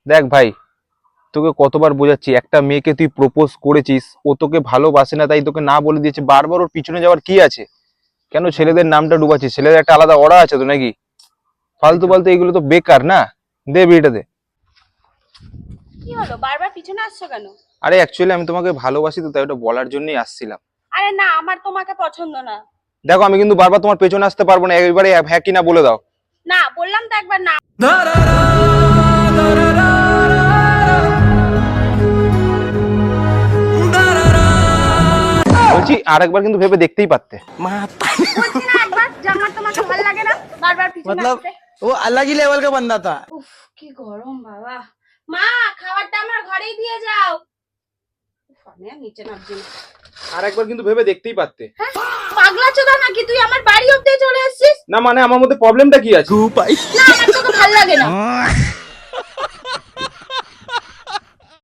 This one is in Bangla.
দেখ ভাই, তোকে কতবার বোঝাচ্ছি, একটা মেয়েকে তুই প্রপোজ করেছিস, ও তোকে ভালোবাসে না তাই তোকে না বলে দিয়েছে, বারবার ওর পিছনে যাওয়ার কি আছে? কেন ছেলেদের নামটা ডুবাচ্ছিস? ছেলেদের একটা আলাদা ওরা আছে তো নাকি? ফালতু ফালতু এগুলো তো বেকার না। দে বিয়েটা দে। কি হলো, বারবার পিছনে আসছো কেন? আরে অ্যাকচুয়ালি আমি তোমাকে ভালোবাসি তো, তাই ওটা বলার জন্যই আসছিলাম। আরে না, আমার তোমাকে পছন্দ না। দেখো আমি কিন্তু বারবার তোমার পেছনে আসতে পারবো না, এবারে হ্যাঁ কি না বলে দাও। না, বললাম তো একবার না। বলছি আরেকবার কিন্তু ভেবে দেখতেই পারতে। বলছি না একবার যে আমার তোমাকে ভালো লাগে না, বারবার পিছনে मतलब আসছে। वो अलग ही लेवल का बंदा था। উফ, কি গরম বাবা। মা, খাবারটা আমার ঘরেই দিয়ে যাও। উফ, আমি আর নিচে নামছি না। আরেকবার কিন্তু ভেবে দেখতেই পারতে। হ্যাঁ, পাগলা চোদা নাকি তুই আমার বাড়ি অব্দি চলে আসছিস? না মানে আমার মধ্যে প্রবলেমটা কি আছে? না, আমার তোকে ভালো লাগে না।